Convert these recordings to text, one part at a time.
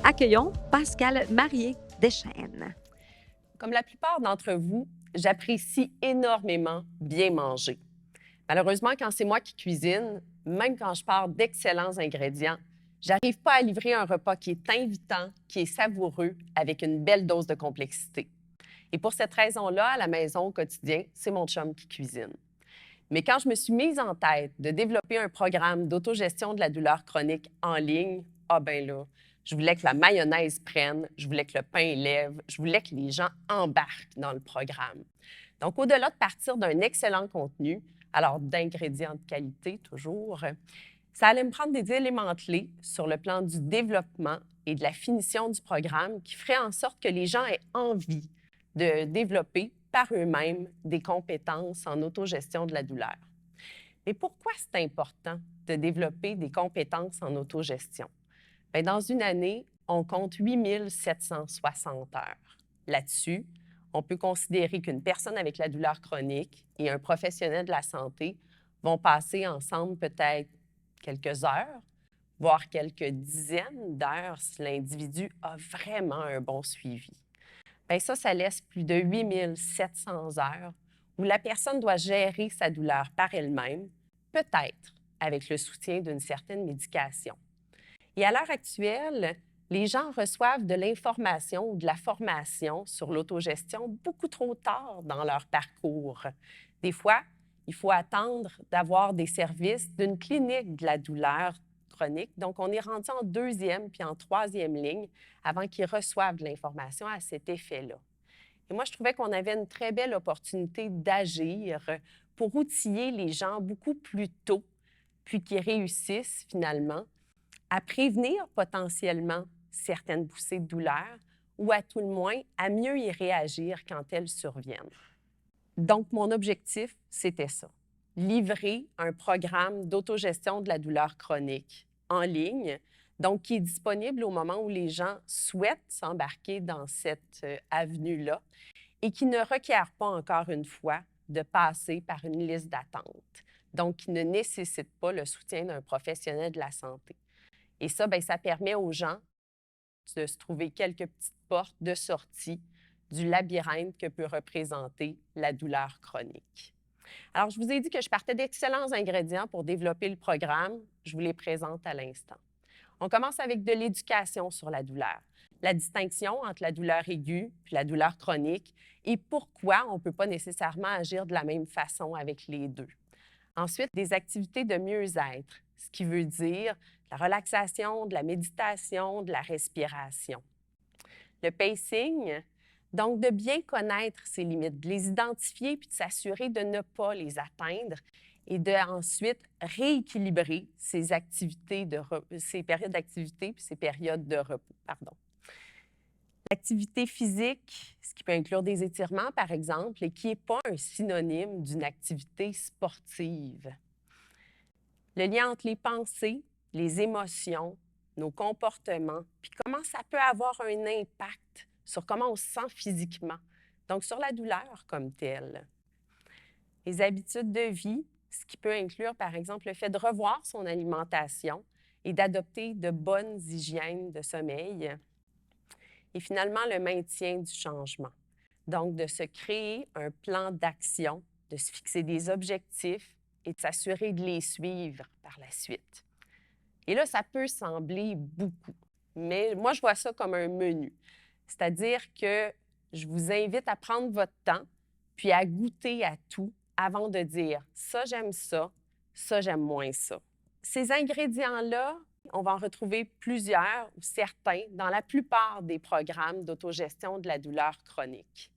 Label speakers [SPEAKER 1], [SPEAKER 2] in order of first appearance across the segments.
[SPEAKER 1] Accueillons Pascale Marié-Deschênes.
[SPEAKER 2] Comme la plupart d'entre vous, j'apprécie énormément bien manger. Malheureusement, quand c'est moi qui cuisine, même quand je pars d'excellents ingrédients, j'arrive pas à livrer un repas qui est invitant, qui est savoureux, avec une belle dose de complexité. Et pour cette raison-là, à la maison, au quotidien, c'est mon chum qui cuisine. Mais quand je me suis mise en tête de développer un programme d'autogestion de la douleur chronique en ligne, ah ben là, je voulais que la mayonnaise prenne, je voulais que le pain lève, je voulais que les gens embarquent dans le programme. Donc, au-delà de partir d'un excellent contenu, alors d'ingrédients de qualité toujours, ça allait me prendre des éléments clés sur le plan du développement et de la finition du programme qui ferait en sorte que les gens aient envie de développer par eux-mêmes des compétences en autogestion de la douleur. Mais pourquoi c'est important de développer des compétences en autogestion? Bien, dans une année, on compte 8 760 heures. Là-dessus, on peut considérer qu'une personne avec la douleur chronique et un professionnel de la santé vont passer ensemble peut-être quelques heures, voire quelques dizaines d'heures si l'individu a vraiment un bon suivi. Bien, ça laisse plus de 8 700 heures où la personne doit gérer sa douleur par elle-même, peut-être avec le soutien d'une certaine médication. Et à l'heure actuelle, les gens reçoivent de l'information ou de la formation sur l'autogestion beaucoup trop tard dans leur parcours. Des fois, il faut attendre d'avoir des services d'une clinique de la douleur chronique. Donc, on est rendu en deuxième puis en troisième ligne avant qu'ils reçoivent de l'information à cet effet-là. Et moi, je trouvais qu'on avait une très belle opportunité d'agir pour outiller les gens beaucoup plus tôt, puis qu'ils réussissent finalement à prévenir potentiellement certaines poussées de douleur ou à tout le moins à mieux y réagir quand elles surviennent. Donc, mon objectif, c'était ça, livrer un programme d'autogestion de la douleur chronique en ligne, donc qui est disponible au moment où les gens souhaitent s'embarquer dans cette avenue-là et qui ne requiert pas, encore une fois, de passer par une liste d'attente, donc qui ne nécessite pas le soutien d'un professionnel de la santé. Et ça, bien, ça permet aux gens de se trouver quelques petites portes de sortie du labyrinthe que peut représenter la douleur chronique. Alors, je vous ai dit que je partais d'excellents ingrédients pour développer le programme. Je vous les présente à l'instant. On commence avec de l'éducation sur la douleur, la distinction entre la douleur aiguë et la douleur chronique et pourquoi on ne peut pas nécessairement agir de la même façon avec les deux. Ensuite, des activités de mieux-être, ce qui veut dire la relaxation, de la méditation, de la respiration. Le pacing, donc de bien connaître ses limites, de les identifier puis de s'assurer de ne pas les atteindre et de ensuite rééquilibrer ses périodes d'activité puis ses périodes de repos. L'activité physique, ce qui peut inclure des étirements, par exemple, et qui n'est pas un synonyme d'une activité sportive. Le lien entre les pensées, les émotions, nos comportements, puis comment ça peut avoir un impact sur comment on se sent physiquement, donc sur la douleur comme telle. Les habitudes de vie, ce qui peut inclure, par exemple, le fait de revoir son alimentation et d'adopter de bonnes hygiènes de sommeil. Et finalement, le maintien du changement. Donc, de se créer un plan d'action, de se fixer des objectifs et de s'assurer de les suivre par la suite. Et là, ça peut sembler beaucoup, mais moi, je vois ça comme un menu. C'est-à-dire que je vous invite à prendre votre temps puis à goûter à tout avant de dire « ça, j'aime moins ça ». Ces ingrédients-là, on va en retrouver plusieurs ou certains dans la plupart des programmes d'autogestion de la douleur chronique.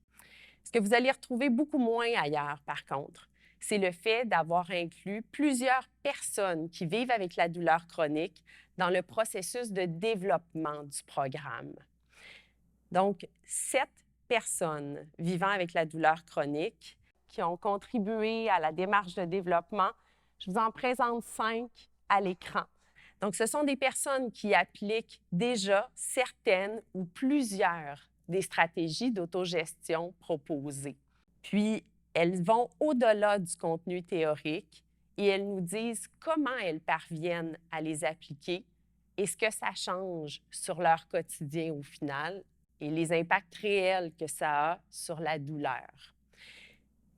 [SPEAKER 2] Ce que vous allez retrouver beaucoup moins ailleurs, par contre, c'est le fait d'avoir inclus plusieurs personnes qui vivent avec la douleur chronique dans le processus de développement du programme. Donc, 7 personnes vivant avec la douleur chronique qui ont contribué à la démarche de développement. Je vous en présente 5 à l'écran. Donc, ce sont des personnes qui appliquent déjà certaines ou plusieurs des stratégies d'autogestion proposées. Puis, elles vont au-delà du contenu théorique et elles nous disent comment elles parviennent à les appliquer et ce que ça change sur leur quotidien au final et les impacts réels que ça a sur la douleur.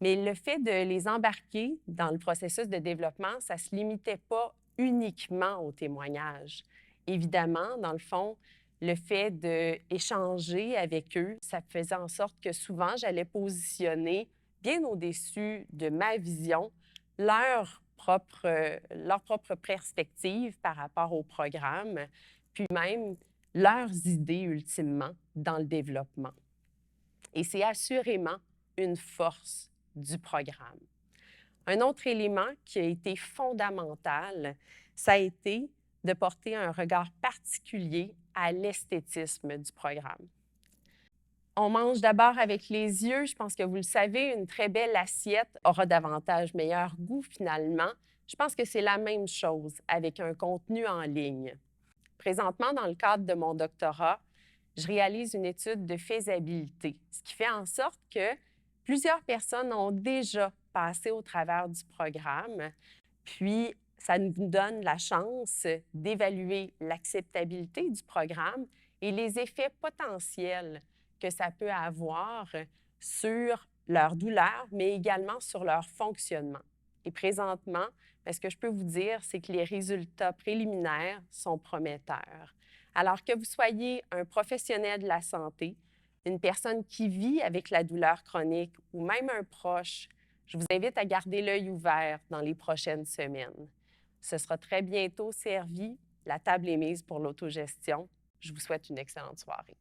[SPEAKER 2] Mais le fait de les embarquer dans le processus de développement, ça ne se limitait pas uniquement aux témoignages. Évidemment, dans le fond, le fait d'échanger avec eux, ça faisait en sorte que souvent, j'allais positionner bien au-dessus de ma vision leur propre perspective par rapport au programme, puis même leurs idées ultimement dans le développement. Et c'est assurément une force du programme. Un autre élément qui a été fondamental, ça a été de porter un regard particulier à l'esthétisme du programme. On mange d'abord avec les yeux. Je pense que vous le savez, une très belle assiette aura davantage meilleur goût finalement. Je pense que c'est la même chose avec un contenu en ligne. Présentement, dans le cadre de mon doctorat, je réalise une étude de faisabilité, ce qui fait en sorte que plusieurs personnes ont déjà passé au travers du programme, puis ça nous donne la chance d'évaluer l'acceptabilité du programme et les effets potentiels que ça peut avoir sur leur douleur, mais également sur leur fonctionnement. Et présentement, ce que je peux vous dire, c'est que les résultats préliminaires sont prometteurs. Alors que vous soyez un professionnel de la santé, une personne qui vit avec la douleur chronique ou même un proche, je vous invite à garder l'œil ouvert dans les prochaines semaines. Ce sera très bientôt servi. La table est mise pour l'autogestion. Je vous souhaite une excellente soirée.